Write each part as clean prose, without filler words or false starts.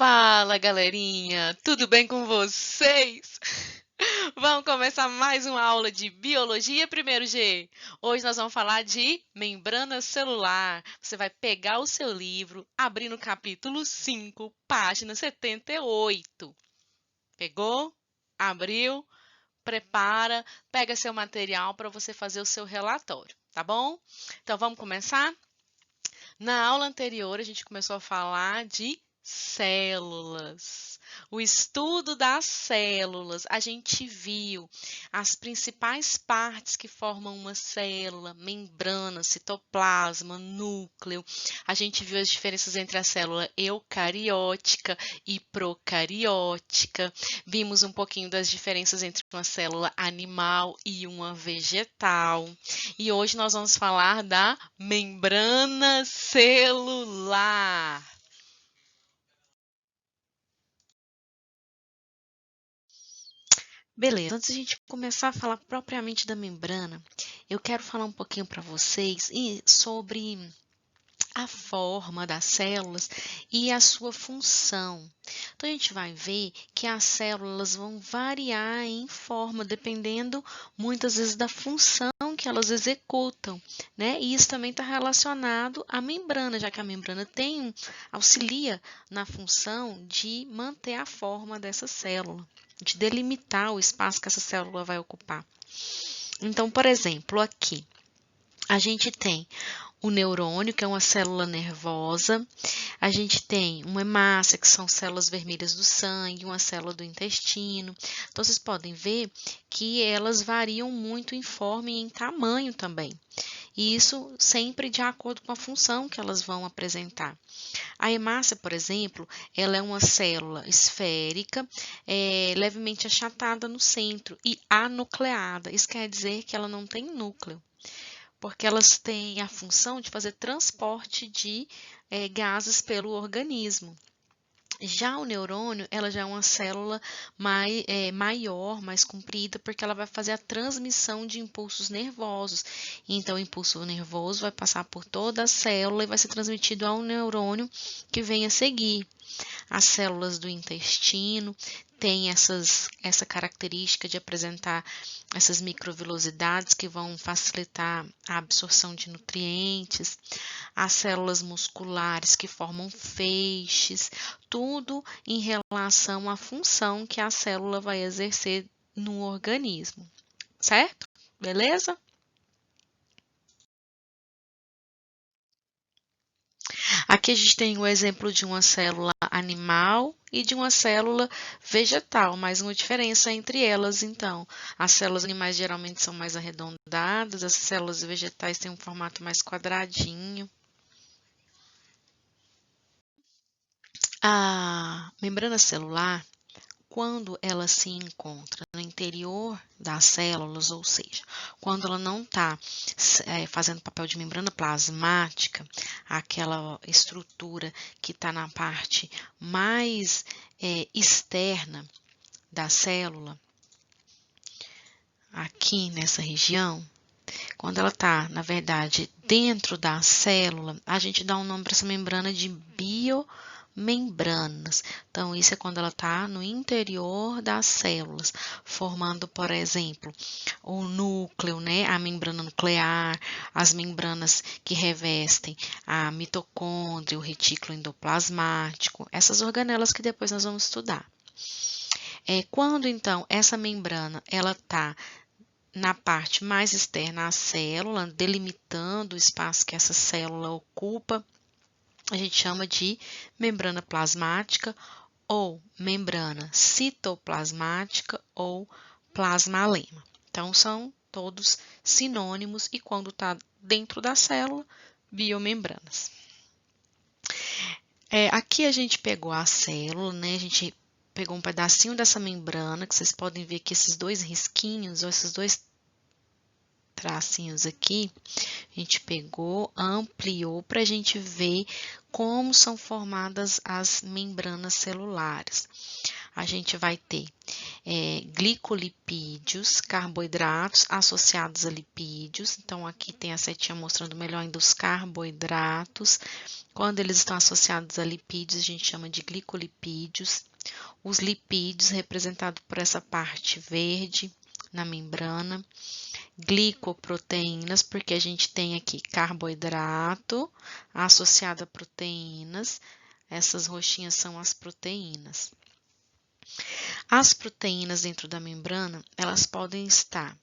Fala, galerinha! Tudo bem com vocês? Vamos começar mais uma aula de Biologia Primeiro G. Hoje nós vamos falar de membrana celular. Você vai pegar o seu livro, abrir no capítulo 5, página 78. Pegou? Abriu? Prepara, pega seu material para você fazer o seu relatório, tá bom? Então vamos começar? Na aula anterior, a gente começou a falar de células. O estudo das células, a gente viu as principais partes que formam uma célula, membrana, citoplasma, núcleo. A gente viu as diferenças entre a célula eucariótica e procariótica. Vimos um pouquinho das diferenças entre uma célula animal e uma vegetal. E hoje nós vamos falar da membrana celular. Beleza, antes de a gente começar a falar propriamente da membrana, eu quero falar um pouquinho para vocês sobre a forma das células e a sua função. Então, a gente vai ver que as células vão variar em forma, dependendo muitas vezes da função que elas executam, né? E isso também está relacionado à membrana, já que a membrana auxilia na função de manter a forma dessa célula, de delimitar o espaço que essa célula vai ocupar. Então, por exemplo, aqui a gente tem o neurônio, que é uma célula nervosa. A gente tem uma hemácia, que são células vermelhas do sangue, uma célula do intestino. Então, vocês podem ver que elas variam muito em forma e em tamanho também. E isso sempre de acordo com a função que elas vão apresentar. A hemácia, por exemplo, ela é uma célula esférica, levemente achatada no centro e anucleada. Isso quer dizer que ela não tem núcleo, porque elas têm a função de fazer transporte de gases pelo organismo. Já o neurônio, ela já é uma célula maior, mais comprida, porque ela vai fazer a transmissão de impulsos nervosos. Então, o impulso nervoso vai passar por toda a célula e vai ser transmitido ao neurônio que vem a seguir. As células do intestino têm essa característica de apresentar essas microvilosidades que vão facilitar a absorção de nutrientes, as células musculares que formam feixes, tudo em relação à função que a célula vai exercer no organismo, certo? Beleza? Aqui a gente tem o exemplo de uma célula animal e de uma célula vegetal, mas uma diferença entre elas, então. As células animais geralmente são mais arredondadas, as células vegetais têm um formato mais quadradinho. A membrana celular, quando ela se encontra no interior das células, ou seja, quando ela não está fazendo papel de membrana plasmática, aquela estrutura que está na parte mais externa da célula, aqui nessa região, quando ela está, na verdade, dentro da célula, a gente dá um nome para essa membrana de biomembranas. Então, isso é quando ela está no interior das células, formando, por exemplo, o núcleo, né? A membrana nuclear, as membranas que revestem a mitocôndria, o retículo endoplasmático, essas organelas que depois nós vamos estudar. Quando, então, essa membrana ela está na parte mais externa à célula, delimitando o espaço que essa célula ocupa, a gente chama de membrana plasmática ou membrana citoplasmática ou plasmalema. Então, são todos sinônimos e quando está dentro da célula, biomembranas. Aqui a gente pegou a célula, né? A gente pegou um pedacinho dessa membrana, que vocês podem ver que esses dois risquinhos, ou esses dois tracinhos aqui, a gente pegou, ampliou para a gente ver como são formadas as membranas celulares. a gente vai ter glicolipídios, carboidratos associados a lipídios. Então, aqui tem a setinha mostrando melhor ainda os carboidratos. Quando eles estão associados a lipídios, a gente chama de glicolipídios. Os lipídios, representados por essa parte verde na membrana. Glicoproteínas, porque a gente tem aqui carboidrato associado a proteínas. Essas roxinhas são as proteínas. As proteínas dentro da membrana, elas podem estar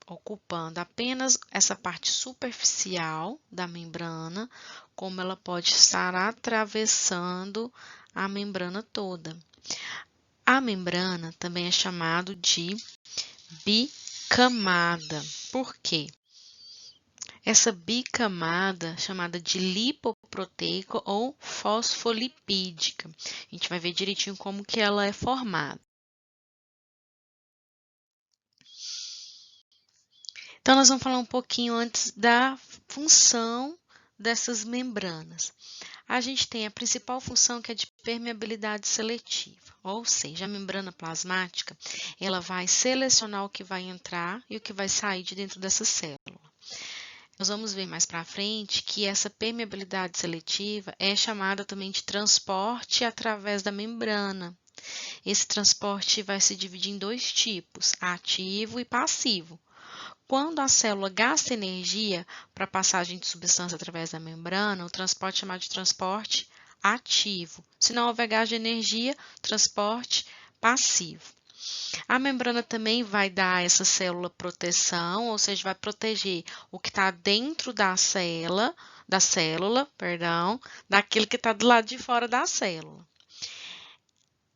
ocupando apenas essa parte superficial da membrana, como ela pode estar atravessando a membrana toda. A membrana também é chamado de bicamada. Por quê? Essa bicamada, chamada de lipoproteica ou fosfolipídica. A gente vai ver direitinho como que ela é formada. Então, nós vamos falar um pouquinho antes da função dessas membranas. A gente tem a principal função que é de permeabilidade seletiva, ou seja, a membrana plasmática, ela vai selecionar o que vai entrar e o que vai sair de dentro dessa célula. Nós vamos ver mais para frente que essa permeabilidade seletiva é chamada também de transporte através da membrana. Esse transporte vai se dividir em dois tipos, ativo e passivo. Quando a célula gasta energia para a passagem de substância através da membrana, o transporte é chamado de transporte ativo. Se não houver gasto de energia, transporte passivo. A membrana também vai dar a essa célula proteção, ou seja, vai proteger o que está dentro da célula, daquilo que está do lado de fora da célula.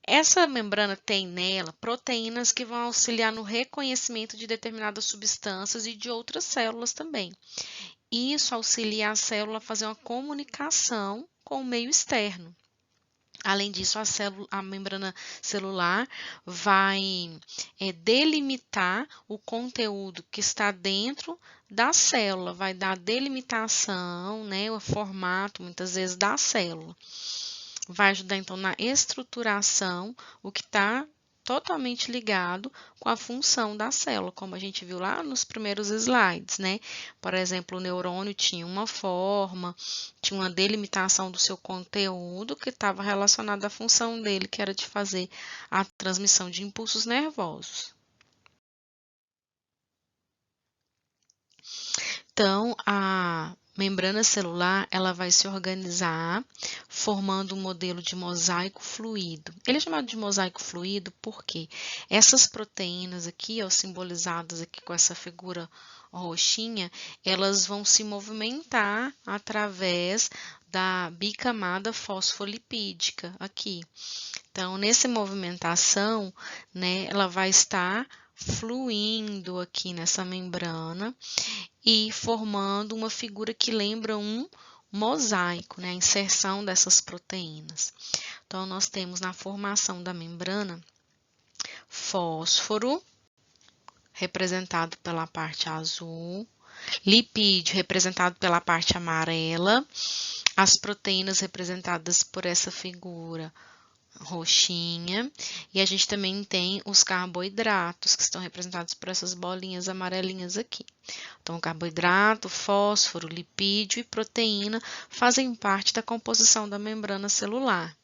Essa membrana tem nela proteínas que vão auxiliar no reconhecimento de determinadas substâncias e de outras células também. Isso auxilia a célula a fazer uma comunicação com o meio externo. Além disso, a membrana celular vai delimitar o conteúdo que está dentro da célula, vai dar delimitação, né, o formato, muitas vezes, da célula. Vai ajudar, então, na estruturação, o que está totalmente ligado com a função da célula, como a gente viu lá nos primeiros slides, né? Por exemplo, o neurônio tinha uma forma, tinha uma delimitação do seu conteúdo que estava relacionada à função dele, que era de fazer a transmissão de impulsos nervosos. Então, a membrana celular, ela vai se organizar formando um modelo de mosaico fluido. Ele é chamado de mosaico fluido porque essas proteínas aqui, ó, simbolizadas aqui com essa figura roxinha, elas vão se movimentar através da bicamada fosfolipídica aqui. Então, nessa movimentação, né, ela vai estar fluindo aqui nessa membrana e formando uma figura que lembra um mosaico, né? A inserção dessas proteínas. Então, nós temos na formação da membrana fósforo, representado pela parte azul, lipídio, representado pela parte amarela, as proteínas representadas por essa figura roxinha, e a gente também tem os carboidratos, que estão representados por essas bolinhas amarelinhas aqui. Então, carboidrato, fósforo, lipídio e proteína fazem parte da composição da membrana celular.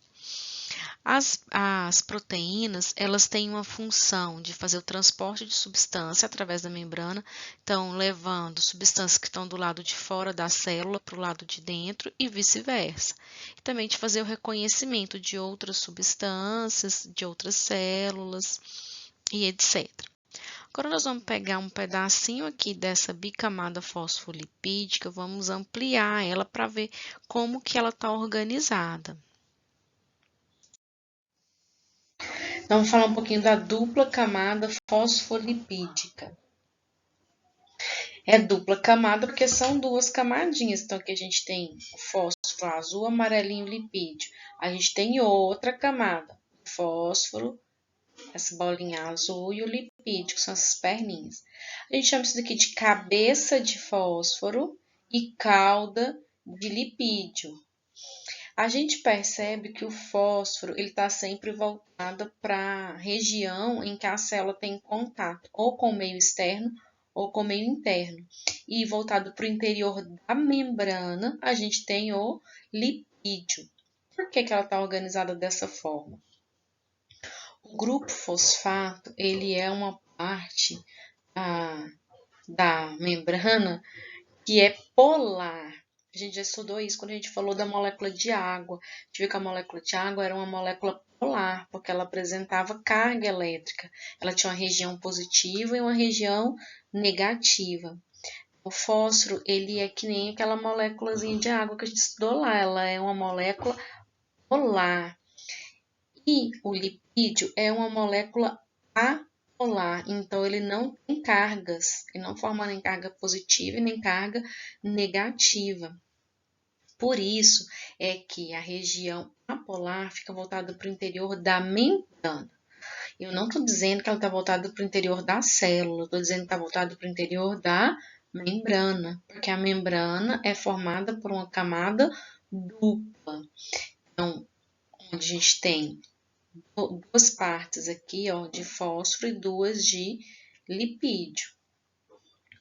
As proteínas, elas têm uma função de fazer o transporte de substância através da membrana, então, levando substâncias que estão do lado de fora da célula para o lado de dentro e vice-versa. E também de fazer o reconhecimento de outras substâncias, de outras células e etc. Agora, nós vamos pegar um pedacinho aqui dessa bicamada fosfolipídica, vamos ampliar ela para ver como que ela está organizada. Então, vamos falar um pouquinho da dupla camada fosfolipídica. É dupla camada porque são duas camadinhas. Então, aqui a gente tem o fósforo azul, amarelinho, lipídio. A gente tem outra camada, fósforo, essa bolinha azul e o lipídio, que são essas perninhas. A gente chama isso daqui de cabeça de fósforo e cauda de lipídio. A gente percebe que o fósforo ele está sempre voltado para a região em que a célula tem contato, ou com o meio externo ou com o meio interno. E voltado para o interior da membrana, a gente tem o lipídio. Por que ela está organizada dessa forma? O grupo fosfato, ele é uma parte da membrana que é polar. A gente já estudou isso quando a gente falou da molécula de água. A gente viu que a molécula de água era uma molécula polar, porque ela apresentava carga elétrica. Ela tinha uma região positiva e uma região negativa. O fósforo, ele é que nem aquela moléculazinha de água que a gente estudou lá. Ela é uma molécula polar. E o lipídio é uma molécula apolar, então ele não tem cargas, ele não forma nem carga positiva e nem carga negativa. Por isso é que a região apolar fica voltada para o interior da membrana. Eu não estou dizendo que ela está voltada para o interior da célula, estou dizendo que está voltada para o interior da membrana, porque a membrana é formada por uma camada dupla. Então, onde a gente tem duas partes aqui, ó, de fósforo e duas de lipídio.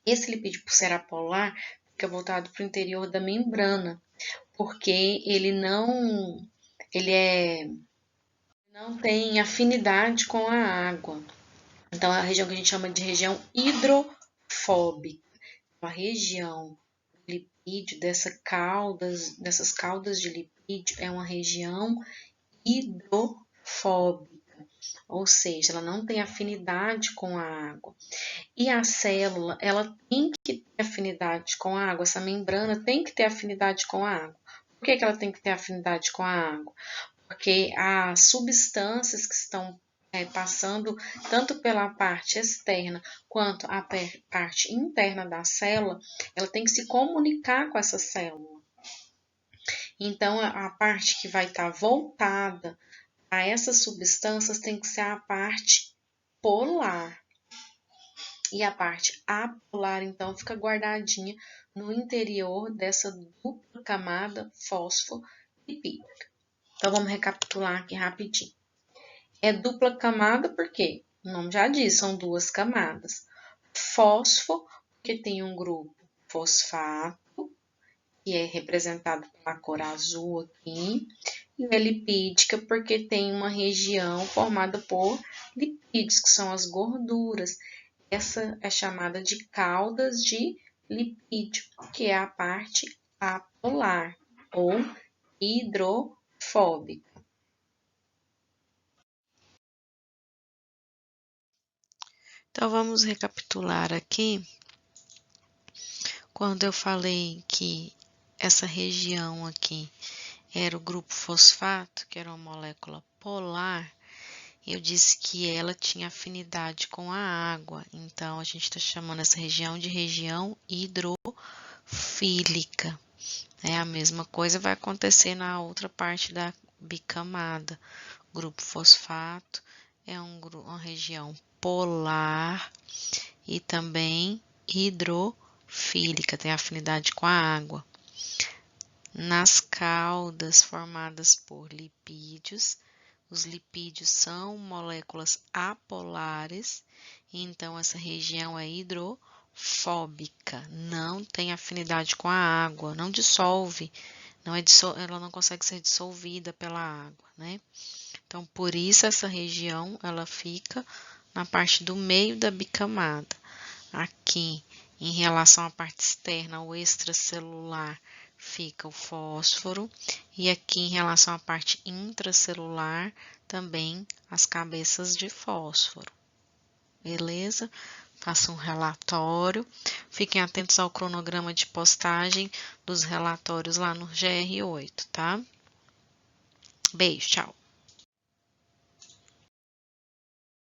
Esse lipídio, por ser apolar, fica voltado para o interior da membrana, porque ele não tem afinidade com a água. Então, é a região que a gente chama de região hidrofóbica. A região do lipídio, dessas caudas de lipídio, é uma região hidrofóbica, ou seja, ela não tem afinidade com a água. E a célula, ela tem que ter afinidade com a água, essa membrana tem que ter afinidade com a água. Por que ela tem que ter afinidade com a água? Porque as substâncias que estão passando tanto pela parte externa quanto a parte interna da célula, ela tem que se comunicar com essa célula. Então, a parte que vai estar voltada a essas substâncias tem que ser a parte polar. E a parte apolar, então, fica guardadinha no interior dessa dupla camada fosfolipídica. Então, vamos recapitular aqui rapidinho. É dupla camada porque, o nome já diz, são duas camadas. Fósforo, porque tem um grupo fosfato, que é representado pela cor azul aqui, e é lipídica porque tem uma região formada por lipídios, que são as gorduras. Essa é chamada de caudas de lipídio, que é a parte apolar ou hidrofóbica. Então, vamos recapitular aqui. Quando eu falei que essa região aqui era o grupo fosfato, que era uma molécula polar, eu disse que ela tinha afinidade com a água. Então, a gente está chamando essa região de região hidrofílica. A mesma coisa vai acontecer na outra parte da bicamada. O grupo fosfato é uma região polar e também hidrofílica, tem afinidade com a água. Nas caudas formadas por lipídios, os lipídios são moléculas apolares, então essa região é hidrofóbica, não tem afinidade com a água, não dissolve, ela não consegue ser dissolvida pela água, né? Então, por isso essa região ela fica na parte do meio da bicamada. Aqui, em relação à parte externa, o extracelular, fica o fósforo, e aqui em relação à parte intracelular, também as cabeças de fósforo. Beleza? Faça um relatório. Fiquem atentos ao cronograma de postagem dos relatórios lá no GR8, tá? Beijo, tchau.